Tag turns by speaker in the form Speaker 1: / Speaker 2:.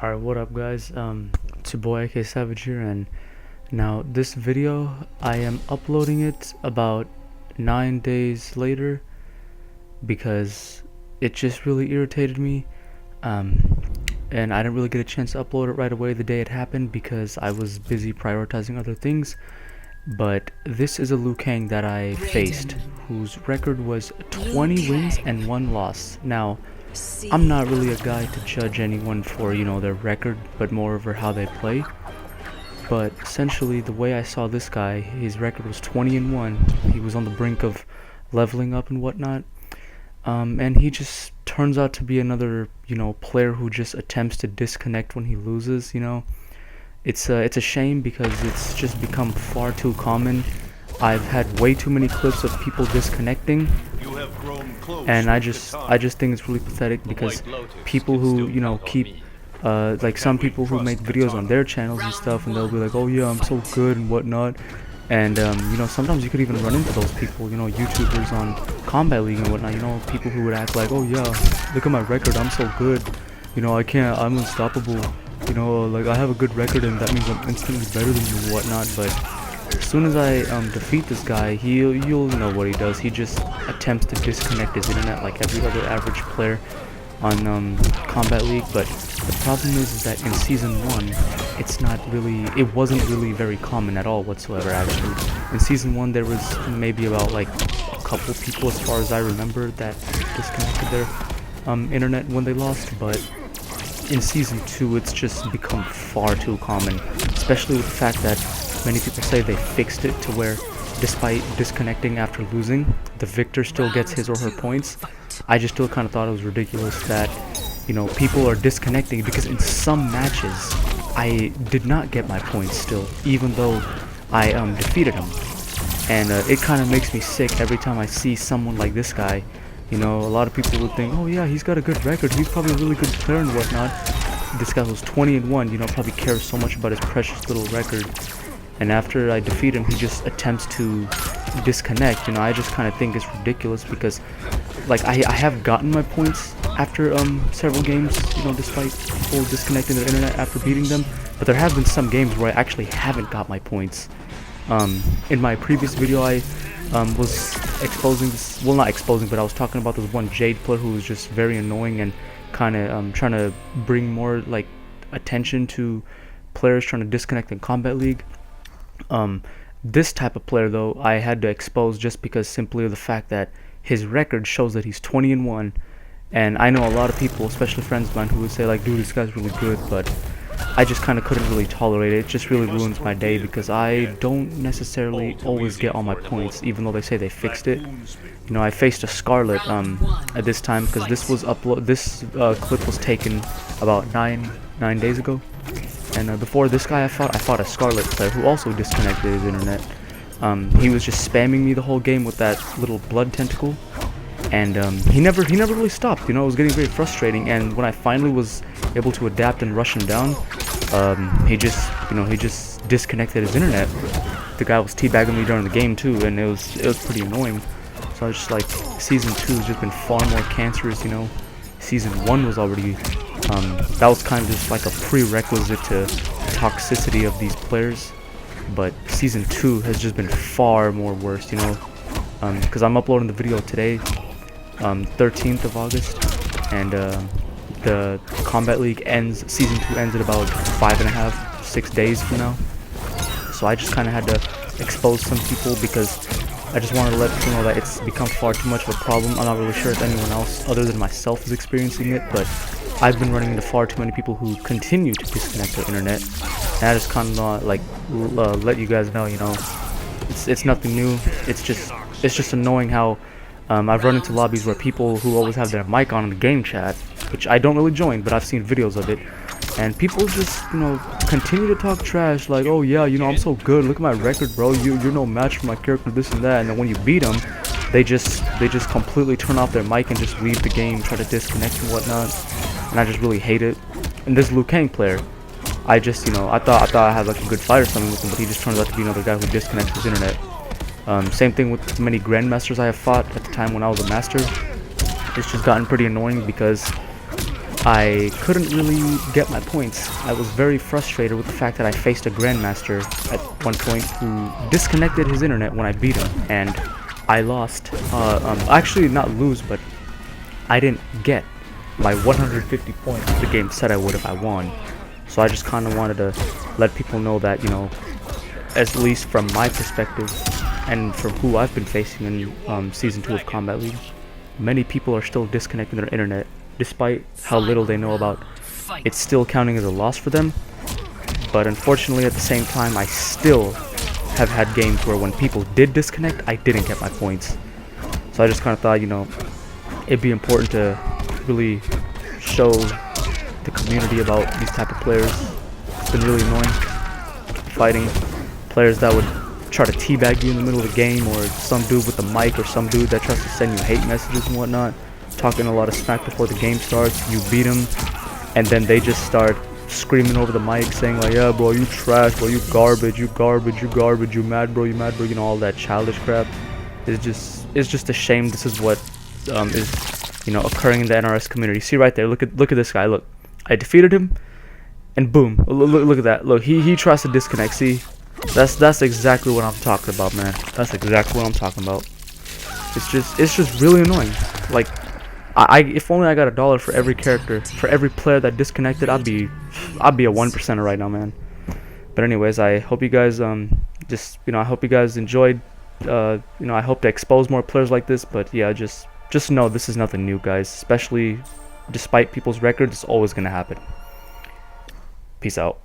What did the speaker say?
Speaker 1: Alright, what up guys? It's your boy iKSavage here, and now this video I am uploading it about 9 days later because it just really irritated me, and I didn't really get a chance to upload it right away the day it happened because I was busy prioritizing other things. But this is a Kang that I faced, whose record was 20 wins and 1 loss. Now, I'm not really a guy to judge anyone for, their record, but more over how they play. But essentially, the way I saw this guy, his record was 20-1. He was on the brink of leveling up and whatnot. And he just turns out to be another, player who just attempts to disconnect when he loses, It's a shame because it's just become far too common. I've had way too many clips of people disconnecting, and I just think it's really pathetic because people who keep like some people who make videos on their channels and stuff, and they'll be like, oh yeah, I'm so good and whatnot, and sometimes you could even run into those people, YouTubers on Kombat League and whatnot, people who would act like, oh yeah, look at my record, I'm so good, I'm unstoppable. Like I have a good record and that means I'm instantly better than you and whatnot. But as soon as I defeat this guy, you'll know what he does. He just attempts to disconnect his internet like every other average player on Kombat League. But the problem is that in Season 1, it wasn't really very common at all whatsoever. Actually, in Season 1 there was maybe about like a couple people, as far as I remember, that disconnected their internet when they lost. But in Season 2, it's just become far too common, especially with the fact that many people say they fixed it to where, despite disconnecting after losing, the victor still gets his or her points. I just still kind of thought it was ridiculous that, people are disconnecting, because in some matches, I did not get my points still, even though I defeated him. And it kind of makes me sick every time I see someone like this guy. A lot of people would think, oh yeah, he's got a good record, he's probably a really good player and whatnot. This guy was 20-1, probably cares so much about his precious little record. And after I defeat him, he just attempts to disconnect. I just kind of think it's ridiculous because, like, I have gotten my points after several games, despite people disconnecting their internet after beating them. But there have been some games where I actually haven't got my points. In my previous video, I was exposing this, well, not exposing, but I was talking about this one Jade player who was just very annoying and kind of trying to bring more like attention to players trying to disconnect in Kombat League. This type of player, though, I had to expose just because simply of the fact that his record shows that he's 20-1, and I know a lot of people, especially friends of mine, who would say like, dude, this guy's really good, but I just kind of couldn't really tolerate it. It just really ruins my day because I don't necessarily always get all my points, even though they say they fixed it. I faced a Scarlet at this time because this was this clip was taken about nine days ago. And before this guy I fought a Scarlet player who also disconnected his internet. He was just spamming me the whole game with that little blood tentacle. And he never really stopped. It was getting very frustrating. And when I finally was able to adapt and rush him down, he just disconnected his internet. The guy was teabagging me during the game too, and it was pretty annoying. So I was just like, Season 2 has just been far more cancerous. Season 1 was already that was kind of just like a prerequisite to toxicity of these players. But Season 2 has just been far more worse. Because I'm uploading the video today, 13th of August, and the Kombat League Season 2 ends in about 5.5-6 days from now. So I just kind of had to expose some people because I just wanted to let people know that it's become far too much of a problem. I'm not really sure if anyone else other than myself is experiencing it, but I've been running into far too many people who continue to disconnect their internet, and I just kind of like let you guys know, it's nothing new. It's just annoying how I've run into lobbies where people who always have their mic on in the game chat, which I don't really join, but I've seen videos of it, and people just continue to talk trash like, oh yeah, I'm so good, look at my record, bro, you're no match for my character, this and that. And then when you beat them, they just completely turn off their mic and just leave the game, try to disconnect and whatnot. And I just really hate it. And this Kang player, I just I thought I had like a good fight or something with him, but he just turns out to be another guy who disconnects his internet. Same thing with many grandmasters I have fought at the time when I was a master. It's just gotten pretty annoying because I couldn't really get my points. I was very frustrated with the fact that I faced a grandmaster at one point who disconnected his internet when I beat him, and I lost. Actually, not lose, but I didn't get my 150 points the game said I would if I won. So I just kind of wanted to let people know that, you know, at least from my perspective and from who I've been facing in Season 2 of Combat League, many people are still disconnecting their internet. Despite how little they know about, it's still counting as a loss for them. But unfortunately, at the same time, I still have had games where when people did disconnect, I didn't get my points. So I just kind of thought, you know, it'd be important to really show the community about these type of players. It's been really annoying fighting players that would try to teabag you in the middle of the game, or some dude with the mic, or some dude that tries to send you hate messages and whatnot, talking a lot of smack before the game starts. You beat them, and then they just start screaming over the mic saying like, yeah bro, you trash, bro, you garbage, you garbage, you garbage, you mad bro, you mad bro, you know, all that childish crap. It's just a shame. This is what is, you know, occurring in the NRS community. See right there, look at this guy. Look, I defeated him, and boom, look at that. Look, he tries to disconnect. See, that's exactly what I'm talking about, man. That's exactly what I'm talking about. It's just really annoying. Like, if only I got $1 for every character, for every player that disconnected, I'd be a 1%er right now, man. But anyways, I hope you guys just, you know, I hope you guys enjoyed. You know, I hope to expose more players like this. But yeah, just know this is nothing new, guys. Especially despite people's records, it's always gonna happen. Peace out.